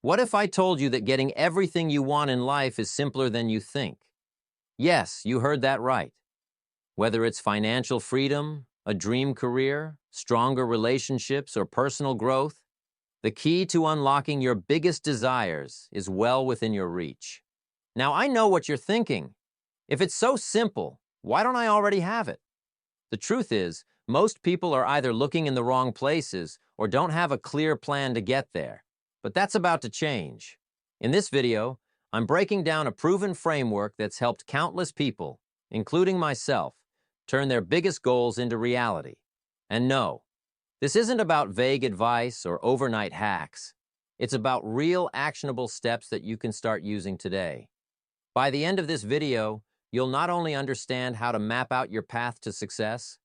What if I told you that getting everything you want in life is simpler than you think? Yes, you heard that right. Whether it's financial freedom, a dream career, stronger relationships, or personal growth, the key to unlocking your biggest desires is well within your reach. Now, I know what you're thinking. If it's so simple, why don't I already have it? The truth is, most people are either looking in the wrong places or don't have a clear plan to get there. But that's about to change. In this video, I'm breaking down a proven framework that's helped countless people, including myself, turn their biggest goals into reality. And no, this isn't about vague advice or overnight hacks. It's about real actionable steps that you can start using today. By the end of this video, you'll not only understand how to map out your path to success,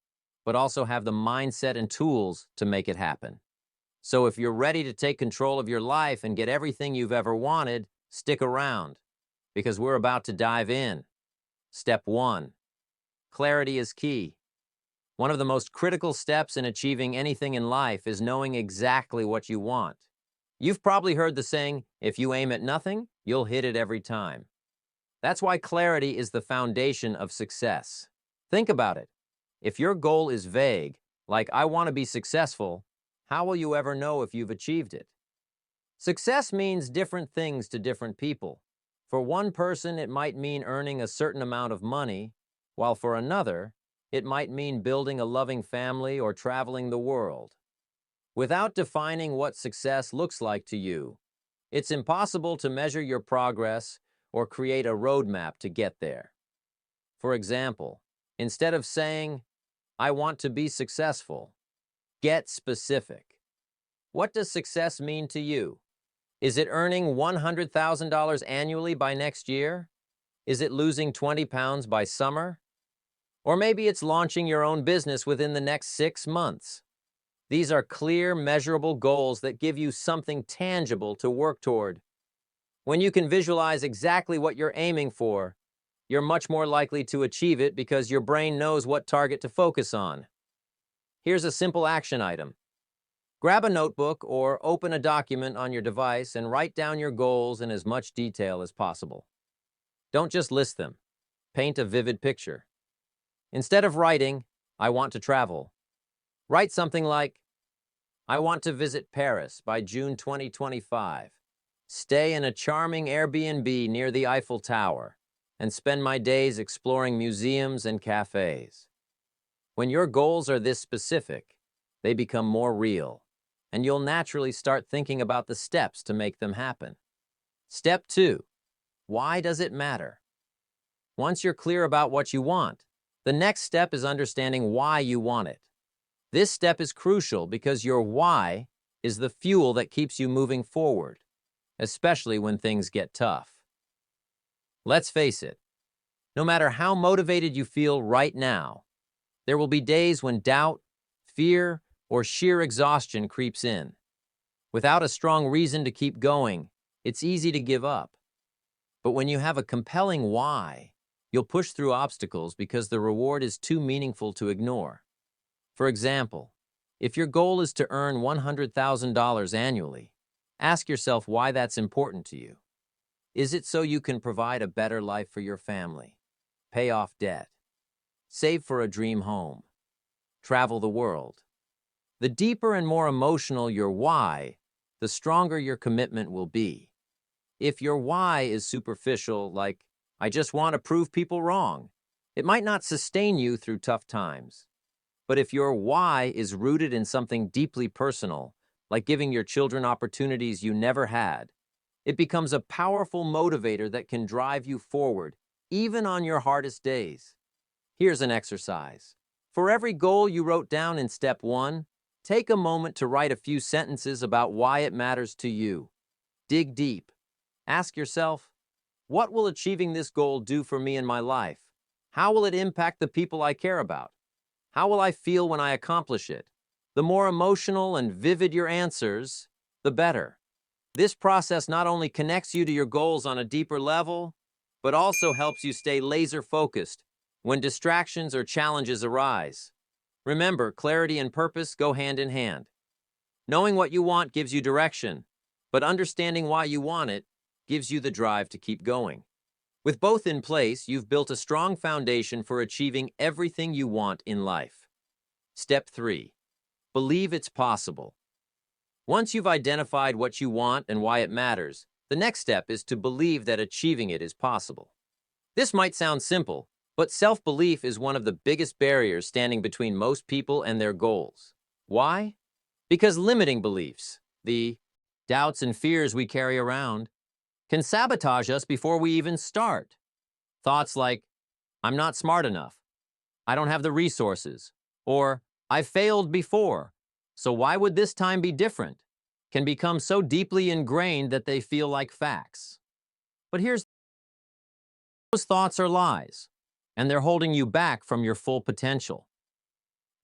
but also have the mindset and tools to make it happen. So if you're ready to take control of your life and get everything you've ever wanted, stick around, because we're about to dive in. Step 1. Clarity is key. One of the most critical steps in achieving anything in life is knowing exactly what you want. You've probably heard the saying, if you aim at nothing, you'll hit it every time. That's why clarity is the foundation of success. Think about it. If your goal is vague, like I want to be successful, how will you ever know if you've achieved it? Success means different things to different people. For one person, it might mean earning a certain amount of money, while for another, it might mean building a loving family or traveling the world. Without defining what success looks like to you, it's impossible to measure your progress or create a roadmap to get there. For example, instead of saying, I want to be successful, get specific. What does success mean to you? Is it earning $100,000 annually by next year? Is it losing 20 pounds by summer? Or maybe it's launching your own business within the next 6 months. These are clear, measurable goals that give you something tangible to work toward. When you can visualize exactly what you're aiming for, you're much more likely to achieve it because your brain knows what target to focus on. Here's a simple action item. Grab a notebook or open a document on your device and write down your goals in as much detail as possible. Don't just list them. Paint a vivid picture. Instead of writing, I want to travel, write something like, I want to visit Paris by June 2025, stay in a charming Airbnb near the Eiffel Tower, and spend my days exploring museums and cafes. When your goals are this specific, they become more real, and you'll naturally start thinking about the steps to make them happen. Step 2. Why does it matter? Once you're clear about what you want, the next step is understanding why you want it. This step is crucial because your why is the fuel that keeps you moving forward, especially when things get tough. Let's face it, no matter how motivated you feel right now, there will be days when doubt, fear, or sheer exhaustion creeps in. Without a strong reason to keep going, it's easy to give up. But when you have a compelling why, you'll push through obstacles because the reward is too meaningful to ignore. For example, if your goal is to earn $100,000 annually, ask yourself why that's important to you. Is it so you can provide a better life for your family, pay off debt, save for a dream home, travel the world? The deeper and more emotional your why, the stronger your commitment will be. If your why is superficial, like, I just want to prove people wrong, it might not sustain you through tough times. But if your why is rooted in something deeply personal, like giving your children opportunities you never had, it becomes a powerful motivator that can drive you forward, even on your hardest days. Here's an exercise. For every goal you wrote down in step 1, take a moment to write a few sentences about why it matters to you. Dig deep. Ask yourself, what will achieving this goal do for me in my life? How will it impact the people I care about? How will I feel when I accomplish it? The more emotional and vivid your answers, the better. This process not only connects you to your goals on a deeper level, but also helps you stay laser-focused when distractions or challenges arise. Remember, clarity and purpose go hand in hand. Knowing what you want gives you direction, but understanding why you want it gives you the drive to keep going. With both in place, you've built a strong foundation for achieving everything you want in life. Step 3. Believe it's possible. Once you've identified what you want and why it matters, the next step is to believe that achieving it is possible. This might sound simple, but self-belief is one of the biggest barriers standing between most people and their goals. Why? Because limiting beliefs, the doubts and fears we carry around, can sabotage us before we even start. Thoughts like, I'm not smart enough, I don't have the resources, or I've failed before, so why would this time be different, can become so deeply ingrained that they feel like facts. But here's those thoughts are lies, and they're holding you back from your full potential.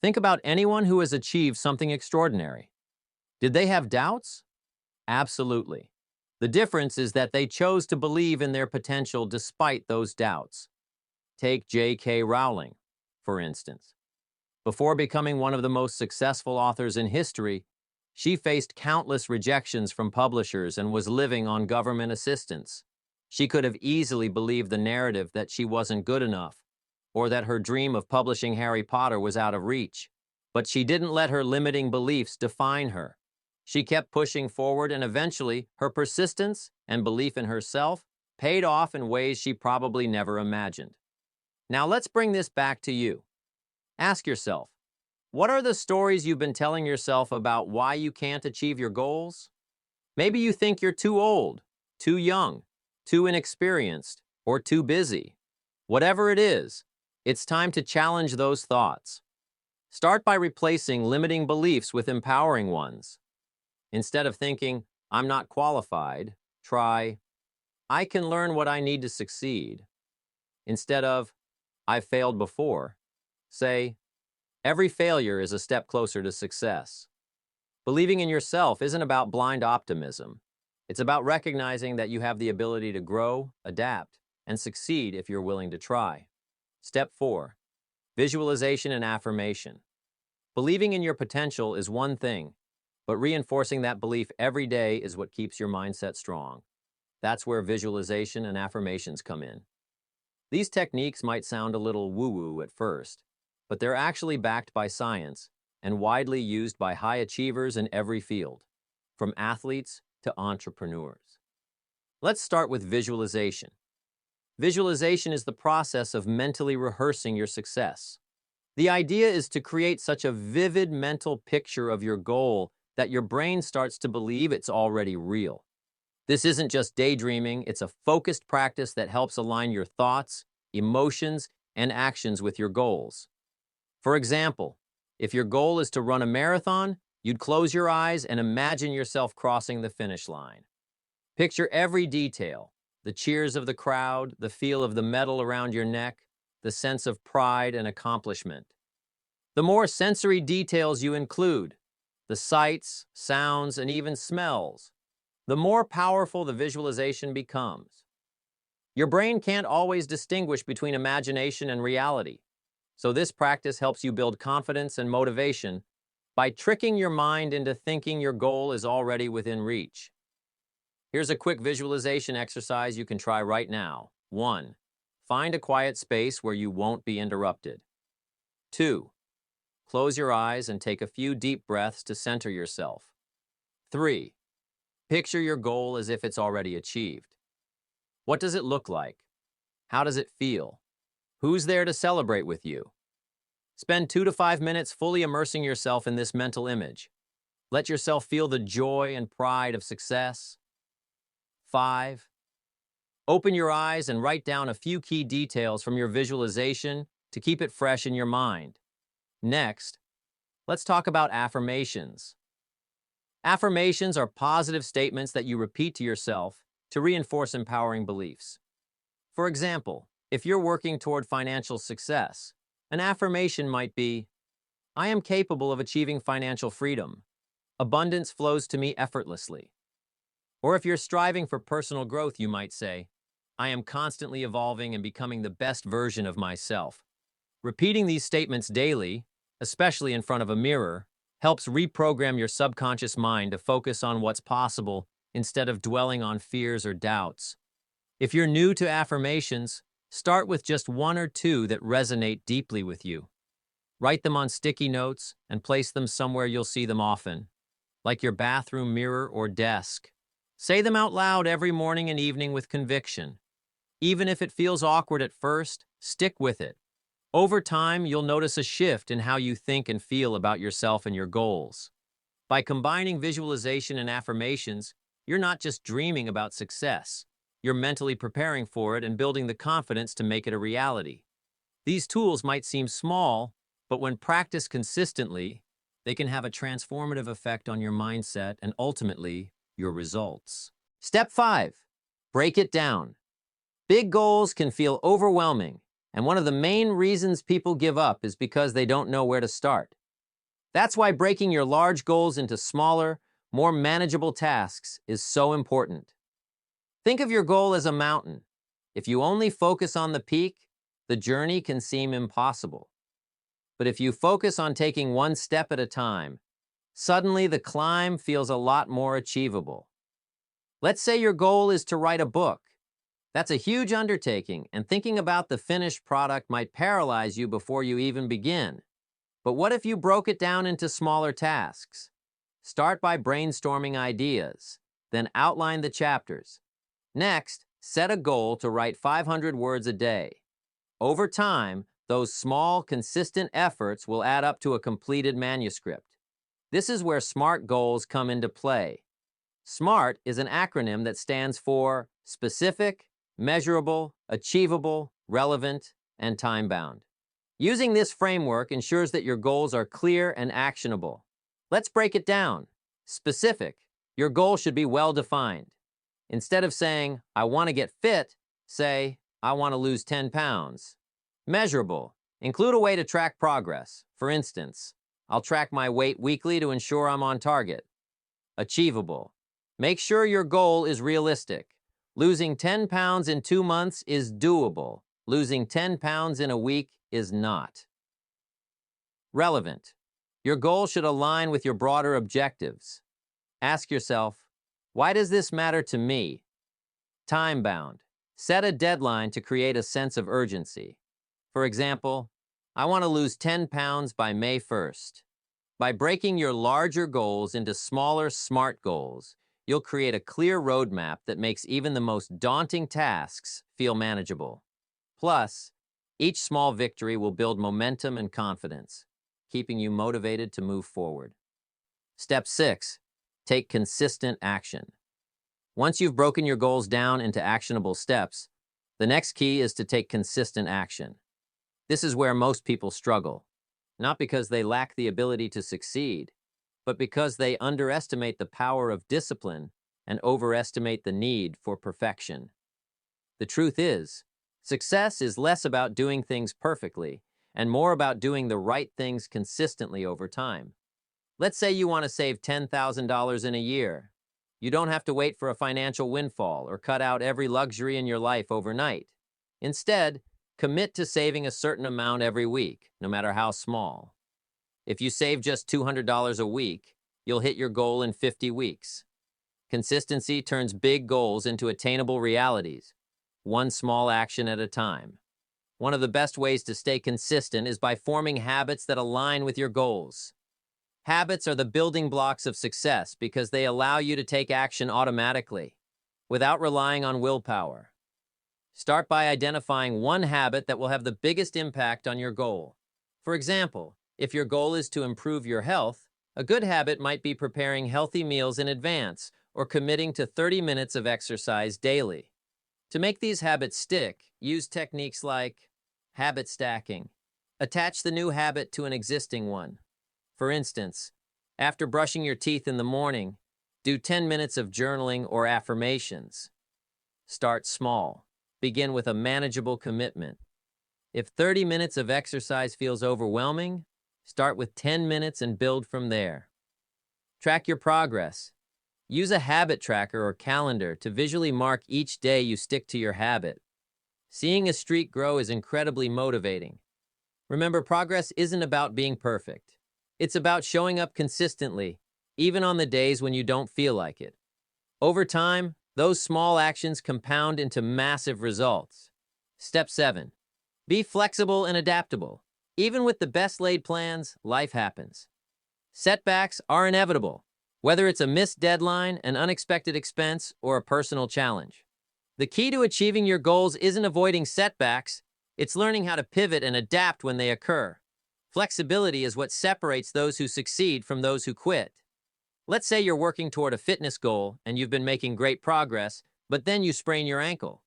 Think about anyone who has achieved something extraordinary. Did they have doubts? Absolutely. The difference is that they chose to believe in their potential despite those doubts. Take J.K. Rowling, for instance. Before becoming one of the most successful authors in history, she faced countless rejections from publishers and was living on government assistance. She could have easily believed the narrative that she wasn't good enough, or that her dream of publishing Harry Potter was out of reach. But she didn't let her limiting beliefs define her. She kept pushing forward, and eventually, her persistence and belief in herself paid off in ways she probably never imagined. Now let's bring this back to you. Ask yourself, what are the stories you've been telling yourself about why you can't achieve your goals? Maybe you think you're too old, too young, too inexperienced, or too busy. Whatever it is, it's time to challenge those thoughts. Start by replacing limiting beliefs with empowering ones. Instead of thinking, I'm not qualified, try, I can learn what I need to succeed. Instead of, I've failed before, say, every failure is a step closer to success. Believing in yourself isn't about blind optimism. It's about recognizing that you have the ability to grow, adapt, and succeed if you're willing to try. Step 4. Visualization and affirmation. Believing in your potential is one thing, but reinforcing that belief every day is what keeps your mindset strong. That's where visualization and affirmations come in. These techniques might sound a little woo-woo at first, but they're actually backed by science and widely used by high achievers in every field, from athletes to entrepreneurs. Let's start with visualization. Visualization is the process of mentally rehearsing your success. The idea is to create such a vivid mental picture of your goal that your brain starts to believe it's already real. This isn't just daydreaming, it's a focused practice that helps align your thoughts, emotions, and actions with your goals. For example, if your goal is to run a marathon, you'd close your eyes and imagine yourself crossing the finish line. Picture every detail, the cheers of the crowd, the feel of the medal around your neck, the sense of pride and accomplishment. The more sensory details you include, the sights, sounds, and even smells, the more powerful the visualization becomes. Your brain can't always distinguish between imagination and reality, so this practice helps you build confidence and motivation by tricking your mind into thinking your goal is already within reach. Here's a quick visualization exercise you can try right now. 1. Find a quiet space where you won't be interrupted. 2. Close your eyes and take a few deep breaths to center yourself. 3. Picture your goal as if it's already achieved. What does it look like? How does it feel? Who's there to celebrate with you? Spend 2 to 5 minutes fully immersing yourself in this mental image. Let yourself feel the joy and pride of success. 5. Open your eyes and write down a few key details from your visualization to keep it fresh in your mind. Next, let's talk about affirmations. Affirmations are positive statements that you repeat to yourself to reinforce empowering beliefs. For example, if you're working toward financial success, an affirmation might be, I am capable of achieving financial freedom. Abundance flows to me effortlessly. Or if you're striving for personal growth, you might say, I am constantly evolving and becoming the best version of myself. Repeating these statements daily, especially in front of a mirror, helps reprogram your subconscious mind to focus on what's possible instead of dwelling on fears or doubts. If you're new to affirmations, start with just one or two that resonate deeply with you. Write them on sticky notes and place them somewhere you'll see them often, like your bathroom mirror or desk. Say them out loud every morning and evening with conviction. Even if it feels awkward at first, stick with it. Over time, you'll notice a shift in how you think and feel about yourself and your goals. By combining visualization and affirmations, you're not just dreaming about success. You're mentally preparing for it and building the confidence to make it a reality. These tools might seem small, but when practiced consistently, they can have a transformative effect on your mindset and ultimately, your results. Step 5. Break it down. Big goals can feel overwhelming, and one of the main reasons people give up is because they don't know where to start. That's why breaking your large goals into smaller, more manageable tasks is so important. Think of your goal as a mountain. If you only focus on the peak, the journey can seem impossible. But if you focus on taking one step at a time, suddenly the climb feels a lot more achievable. Let's say your goal is to write a book. That's a huge undertaking, and thinking about the finished product might paralyze you before you even begin. But what if you broke it down into smaller tasks? Start by brainstorming ideas, then outline the chapters. Next, set a goal to write 500 words a day. Over time, those small, consistent efforts will add up to a completed manuscript. This is where SMART goals come into play. SMART is an acronym that stands for specific, measurable, achievable, relevant, and time-bound. Using this framework ensures that your goals are clear and actionable. Let's break it down. Specific. Your goal should be well-defined. Instead of saying, I want to get fit, say, I want to lose 10 pounds. Measurable. Include a way to track progress. For instance, I'll track my weight weekly to ensure I'm on target. Achievable. Make sure your goal is realistic. Losing 10 pounds in 2 months is doable. Losing 10 pounds in a week is not. Relevant. Your goal should align with your broader objectives. Ask yourself, why does this matter to me? Time-bound. Set a deadline to create a sense of urgency. For example, I want to lose 10 pounds by May 1st. By breaking your larger goals into smaller, SMART goals, you'll create a clear roadmap that makes even the most daunting tasks feel manageable. Plus, each small victory will build momentum and confidence, keeping you motivated to move forward. Step 6. Take consistent action. Once you've broken your goals down into actionable steps, the next key is to take consistent action. This is where most people struggle, not because they lack the ability to succeed, but because they underestimate the power of discipline and overestimate the need for perfection. The truth is, success is less about doing things perfectly and more about doing the right things consistently over time. Let's say you want to save $10,000 in a year. You don't have to wait for a financial windfall or cut out every luxury in your life overnight. Instead, commit to saving a certain amount every week, no matter how small. If you save just $200 a week, you'll hit your goal in 50 weeks. Consistency turns big goals into attainable realities, one small action at a time. One of the best ways to stay consistent is by forming habits that align with your goals. Habits are the building blocks of success because they allow you to take action automatically, without relying on willpower. Start by identifying one habit that will have the biggest impact on your goal. For example, if your goal is to improve your health, a good habit might be preparing healthy meals in advance or committing to 30 minutes of exercise daily. To make these habits stick, use techniques like habit stacking. Attach the new habit to an existing one. For instance, after brushing your teeth in the morning, do 10 minutes of journaling or affirmations. Start small. Begin with a manageable commitment. If 30 minutes of exercise feels overwhelming, start with 10 minutes and build from there. Track your progress. Use a habit tracker or calendar to visually mark each day you stick to your habit. Seeing a streak grow is incredibly motivating. Remember, progress isn't about being perfect. It's about showing up consistently, even on the days when you don't feel like it. Over time, those small actions compound into massive results. Step 7. Be flexible and adaptable. Even with the best laid plans, life happens. Setbacks are inevitable, whether it's a missed deadline, an unexpected expense, or a personal challenge. The key to achieving your goals isn't avoiding setbacks, it's learning how to pivot and adapt when they occur. Flexibility is what separates those who succeed from those who quit. Let's say you're working toward a fitness goal and you've been making great progress, but then you sprain your ankle.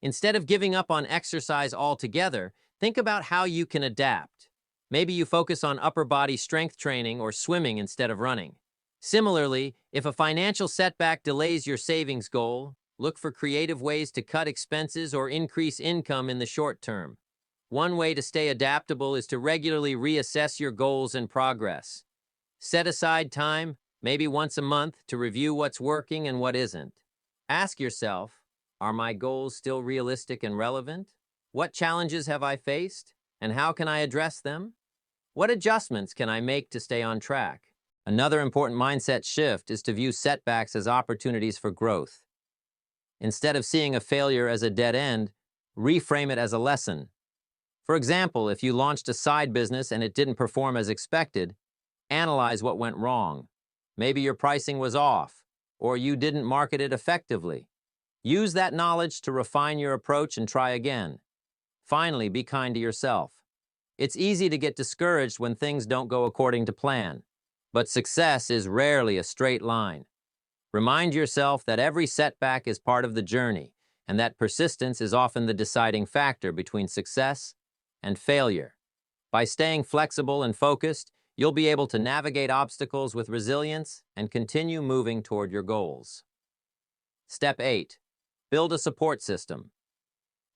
Instead of giving up on exercise altogether, think about how you can adapt. Maybe you focus on upper body strength training or swimming instead of running. Similarly, if a financial setback delays your savings goal, look for creative ways to cut expenses or increase income in the short term. One way to stay adaptable is to regularly reassess your goals and progress. Set aside time, maybe once a month, to review what's working and what isn't. Ask yourself, are my goals still realistic and relevant? What challenges have I faced, and how can I address them? What adjustments can I make to stay on track? Another important mindset shift is to view setbacks as opportunities for growth. Instead of seeing a failure as a dead end, reframe it as a lesson. For example, if you launched a side business and it didn't perform as expected, analyze what went wrong. Maybe your pricing was off, or you didn't market it effectively. Use that knowledge to refine your approach and try again. Finally, be kind to yourself. It's easy to get discouraged when things don't go according to plan, but success is rarely a straight line. Remind yourself that every setback is part of the journey, and that persistence is often the deciding factor between success and failure. By staying flexible and focused, you'll be able to navigate obstacles with resilience and continue moving toward your goals. Step 8. Build a support system.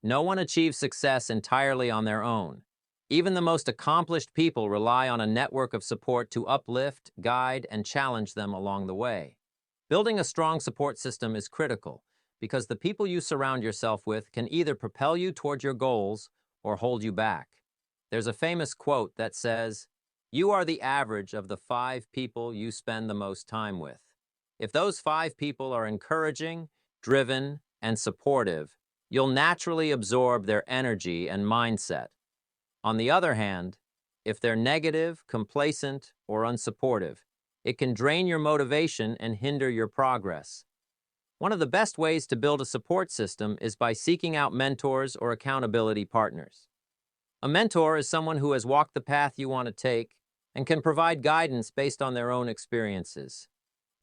No one achieves success entirely on their own. Even the most accomplished people rely on a network of support to uplift, guide, and challenge them along the way. Building a strong support system is critical because the people you surround yourself with can either propel you toward your goals or hold you back. There's a famous quote that says, "You are the average of the 5 people you spend the most time with." If those 5 people are encouraging, driven, and supportive, you'll naturally absorb their energy and mindset. On the other hand, if they're negative, complacent, or unsupportive, it can drain your motivation and hinder your progress. One of the best ways to build a support system is by seeking out mentors or accountability partners. A mentor is someone who has walked the path you want to take and can provide guidance based on their own experiences.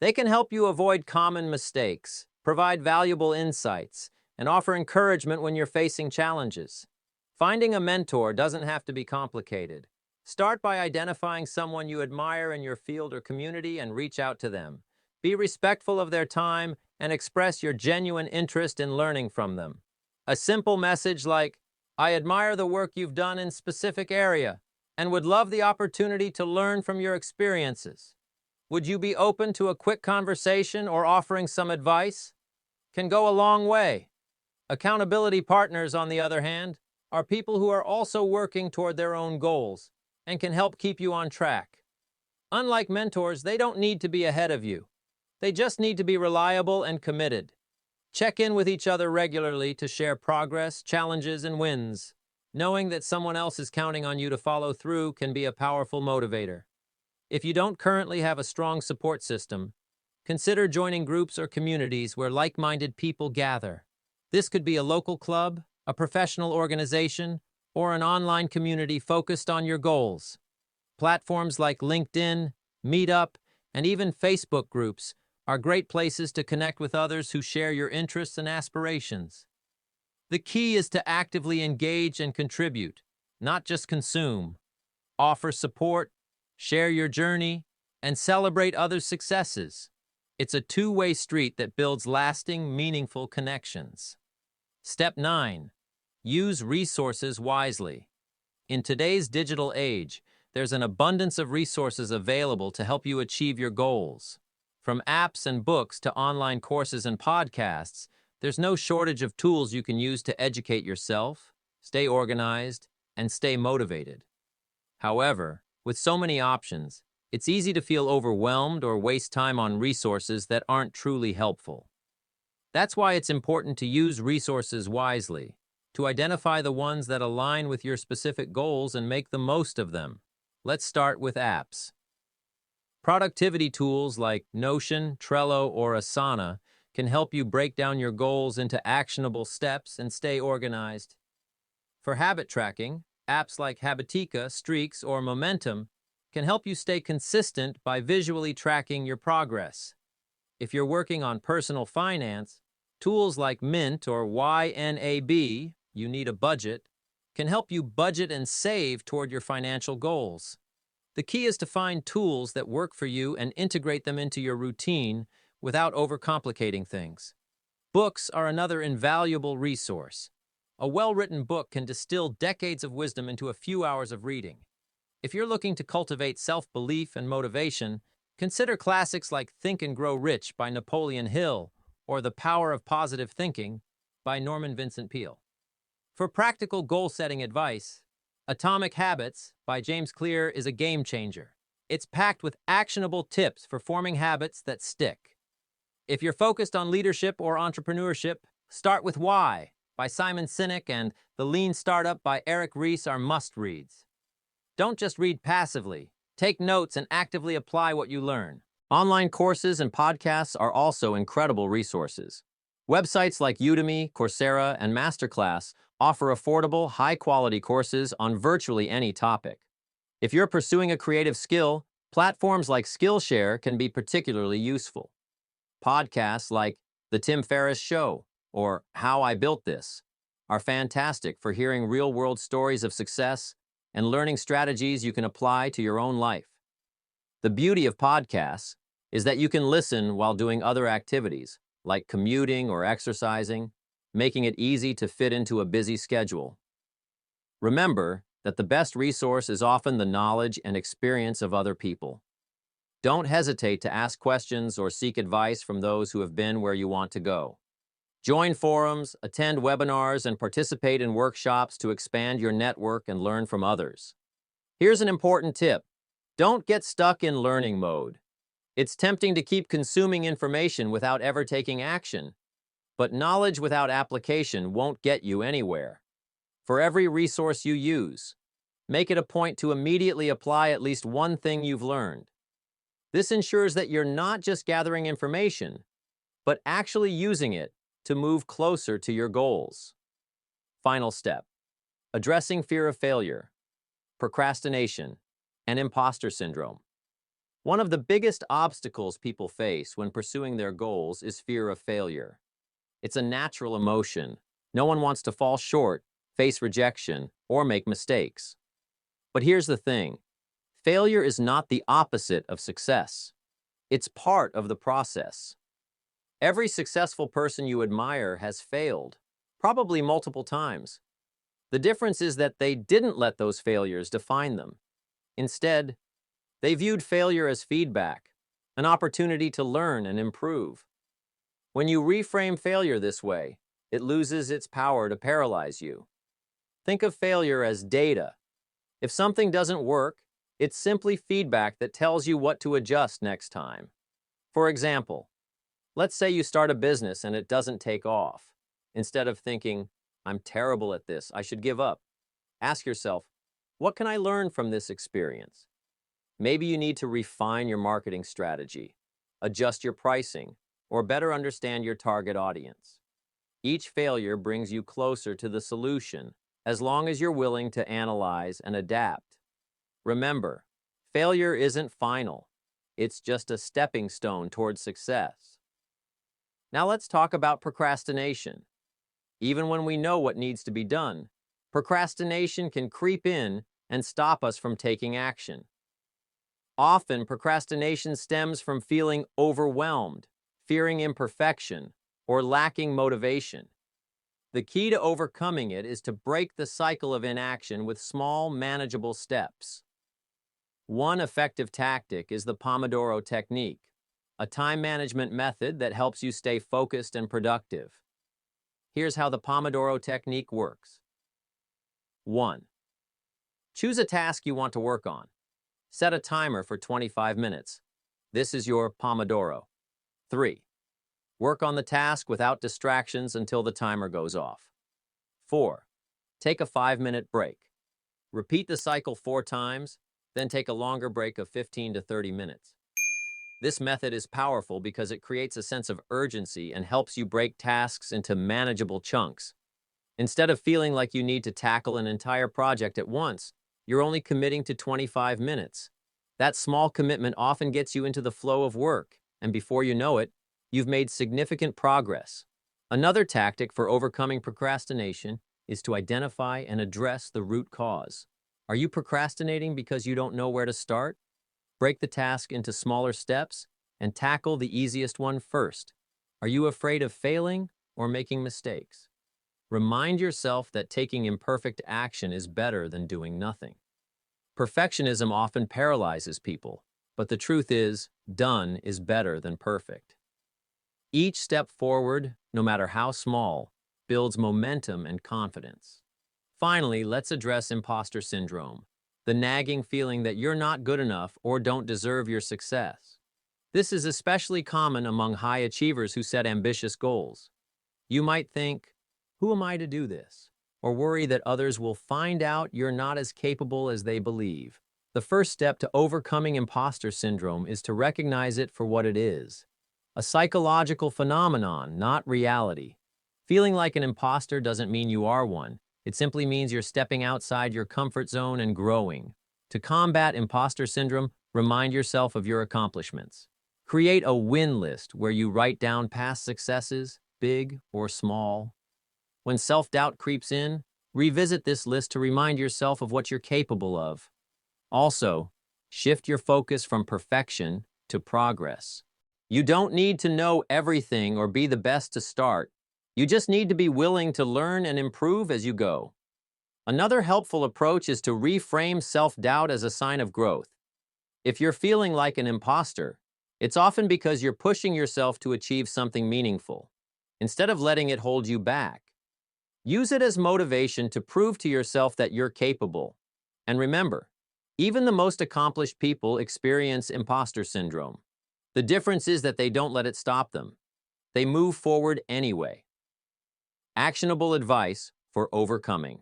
They can help you avoid common mistakes, provide valuable insights, and offer encouragement when you're facing challenges. Finding a mentor doesn't have to be complicated. Start by identifying someone you admire in your field or community and reach out to them. Be respectful of their time and express your genuine interest in learning from them. A simple message like, "I admire the work you've done in specific area and would love the opportunity to learn from your experiences. Would you be open to a quick conversation or offering some advice?" can go a long way. Accountability partners, on the other hand, are people who are also working toward their own goals and can help keep you on track. Unlike mentors, they don't need to be ahead of you. They just need to be reliable and committed. Check in with each other regularly to share progress, challenges, and wins. Knowing that someone else is counting on you to follow through can be a powerful motivator. If you don't currently have a strong support system, consider joining groups or communities where like-minded people gather. This could be a local club, a professional organization, or an online community focused on your goals. Platforms like LinkedIn, Meetup, and even Facebook groups are great places to connect with others who share your interests and aspirations. The key is to actively engage and contribute, not just consume. Offer support, share your journey, and celebrate others' successes. It's a two-way street that builds lasting, meaningful connections. Step 9. Use resources wisely. In today's digital age, there's an abundance of resources available to help you achieve your goals. From apps and books to online courses and podcasts, there's no shortage of tools you can use to educate yourself, stay organized, and stay motivated. However, with so many options, it's easy to feel overwhelmed or waste time on resources that aren't truly helpful. That's why it's important to use resources wisely, to identify the ones that align with your specific goals and make the most of them. Let's start with apps. Productivity tools like Notion, Trello, or Asana can help you break down your goals into actionable steps and stay organized. For habit tracking, apps like Habitica, Streaks, or Momentum can help you stay consistent by visually tracking your progress. If you're working on personal finance, tools like Mint or YNAB, you need a budget, can help you budget and save toward your financial goals. The key is to find tools that work for you and integrate them into your routine without overcomplicating things. Books are another invaluable resource. A well-written book can distill decades of wisdom into a few hours of reading. If you're looking to cultivate self-belief and motivation, consider classics like Think and Grow Rich by Napoleon Hill or The Power of Positive Thinking by Norman Vincent Peale. For practical goal-setting advice, Atomic Habits by James Clear is a game changer. It's packed with actionable tips for forming habits that stick. If you're focused on leadership or entrepreneurship, start with Why by Simon Sinek and The Lean Startup by Eric Ries are must-reads. Don't just read passively. Take notes and actively apply what you learn. Online courses and podcasts are also incredible resources. Websites like Udemy, Coursera, and Masterclass offer affordable, high-quality courses on virtually any topic. If you're pursuing a creative skill, platforms like Skillshare can be particularly useful. Podcasts like The Tim Ferriss Show or How I Built This are fantastic for hearing real-world stories of success and learning strategies you can apply to your own life. The beauty of podcasts is that you can listen while doing other activities, like commuting or exercising, making it easy to fit into a busy schedule. Remember that the best resource is often the knowledge and experience of other people. Don't hesitate to ask questions or seek advice from those who have been where you want to go. Join forums, attend webinars, and participate in workshops to expand your network and learn from others. Here's an important tip. Don't get stuck in learning mode. It's tempting to keep consuming information without ever taking action, but knowledge without application won't get you anywhere. For every resource you use, make it a point to immediately apply at least one thing you've learned. This ensures that you're not just gathering information, but actually using it to move closer to your goals. Final step: addressing fear of failure, procrastination, and imposter syndrome. One of the biggest obstacles people face when pursuing their goals is fear of failure. It's a natural emotion. No one wants to fall short, face rejection, or make mistakes. But here's the thing. Failure is not the opposite of success. It's part of the process. Every successful person you admire has failed, probably multiple times. The difference is that they didn't let those failures define them. Instead, they viewed failure as feedback, an opportunity to learn and improve. When you reframe failure this way, it loses its power to paralyze you. Think of failure as data. If something doesn't work, it's simply feedback that tells you what to adjust next time. For example, let's say you start a business and it doesn't take off. Instead of thinking, "I'm terrible at this, I should give up," ask yourself, what can I learn from this experience? Maybe you need to refine your marketing strategy, adjust your pricing, or better understand your target audience. Each failure brings you closer to the solution, as long as you're willing to analyze and adapt. Remember, failure isn't final. It's just a stepping stone towards success. Now let's talk about procrastination. Even when we know what needs to be done, procrastination can creep in and stop us from taking action. Often, procrastination stems from feeling overwhelmed, fearing imperfection, or lacking motivation. The key to overcoming it is to break the cycle of inaction with small, manageable steps. One effective tactic is the Pomodoro technique, a time management method that helps you stay focused and productive. Here's how the Pomodoro technique works. 1. Choose a task you want to work on. Set a timer for 25 minutes. This is your Pomodoro. 3. Work on the task without distractions until the timer goes off. 4. Take a 5-minute break. Repeat the cycle 4 times, then take a longer break of 15 to 30 minutes. This method is powerful because it creates a sense of urgency and helps you break tasks into manageable chunks. Instead of feeling like you need to tackle an entire project at once, you're only committing to 25 minutes. That small commitment often gets you into the flow of work, and before you know it, you've made significant progress. Another tactic for overcoming procrastination is to identify and address the root cause. Are you procrastinating because you don't know where to start? Break the task into smaller steps and tackle the easiest one first. Are you afraid of failing or making mistakes? Remind yourself that taking imperfect action is better than doing nothing. Perfectionism often paralyzes people, but the truth is, done is better than perfect. Each step forward, no matter how small, builds momentum and confidence. Finally, let's address imposter syndrome, the nagging feeling that you're not good enough or don't deserve your success. This is especially common among high achievers who set ambitious goals. You might think, who am I to do this? Or worry that others will find out you're not as capable as they believe. The first step to overcoming imposter syndrome is to recognize it for what it is: a psychological phenomenon, not reality. Feeling like an imposter doesn't mean you are one. It simply means you're stepping outside your comfort zone and growing. To combat imposter syndrome, remind yourself of your accomplishments. Create a win list where you write down past successes, big or small. When self-doubt creeps in, revisit this list to remind yourself of what you're capable of. Also, shift your focus from perfection to progress. You don't need to know everything or be the best to start. You just need to be willing to learn and improve as you go. Another helpful approach is to reframe self-doubt as a sign of growth. If you're feeling like an imposter, it's often because you're pushing yourself to achieve something meaningful, instead of letting it hold you back. Use it as motivation to prove to yourself that you're capable. And remember, even the most accomplished people experience imposter syndrome. The difference is that they don't let it stop them. They move forward anyway. Actionable advice for overcoming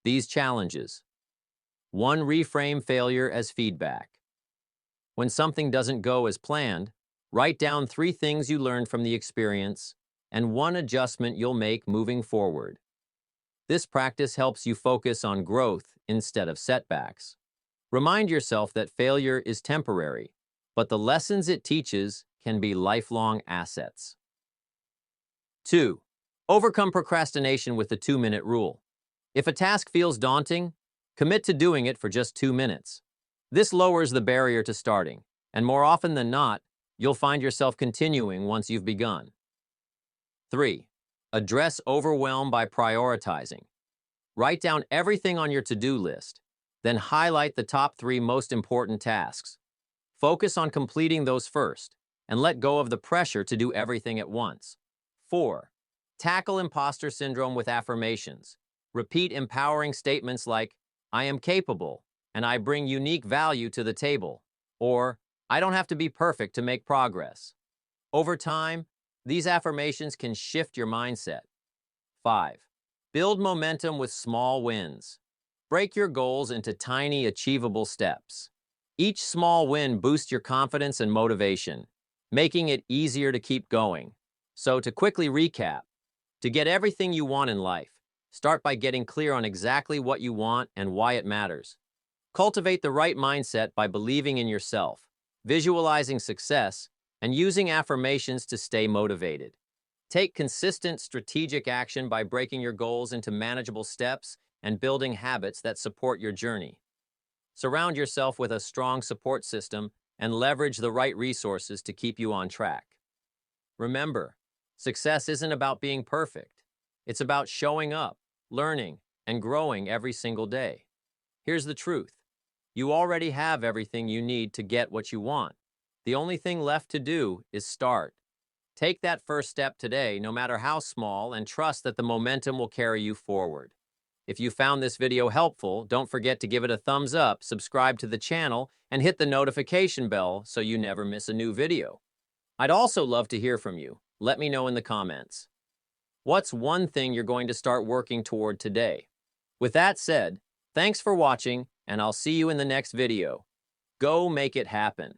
these challenges. 1. Reframe failure as feedback. When something doesn't go as planned, write down 3 things you learned from the experience and 1 adjustment you'll make moving forward. This practice helps you focus on growth instead of setbacks. Remind yourself that failure is temporary, but the lessons it teaches can be lifelong assets. 2. Overcome procrastination with the 2-minute rule. If a task feels daunting, commit to doing it for just 2 minutes. This lowers the barrier to starting, and more often than not, you'll find yourself continuing once you've begun. 3. Address overwhelm by prioritizing. Write down everything on your to-do list, then highlight the top 3 most important tasks. Focus on completing those first, and let go of the pressure to do everything at once. 4. Tackle imposter syndrome with affirmations. Repeat empowering statements like, I am capable, and I bring unique value to the table, or I don't have to be perfect to make progress. Over time, these affirmations can shift your mindset. 5. Build momentum with small wins. Break your goals into tiny, achievable steps. Each small win boosts your confidence and motivation, making it easier to keep going. So, to quickly recap, to get everything you want in life, start by getting clear on exactly what you want and why it matters. Cultivate the right mindset by believing in yourself, visualizing success, and using affirmations to stay motivated. Take consistent strategic action by breaking your goals into manageable steps and building habits that support your journey. Surround yourself with a strong support system and leverage the right resources to keep you on track. Remember, success isn't about being perfect. It's about showing up, learning, and growing every single day. Here's the truth. You already have everything you need to get what you want. The only thing left to do is start. Take that first step today, no matter how small, and trust that the momentum will carry you forward. If you found this video helpful, don't forget to give it a thumbs up, subscribe to the channel, and hit the notification bell so you never miss a new video. I'd also love to hear from you. Let me know in the comments. What's one thing you're going to start working toward today? With that said, thanks for watching, and I'll see you in the next video. Go make it happen.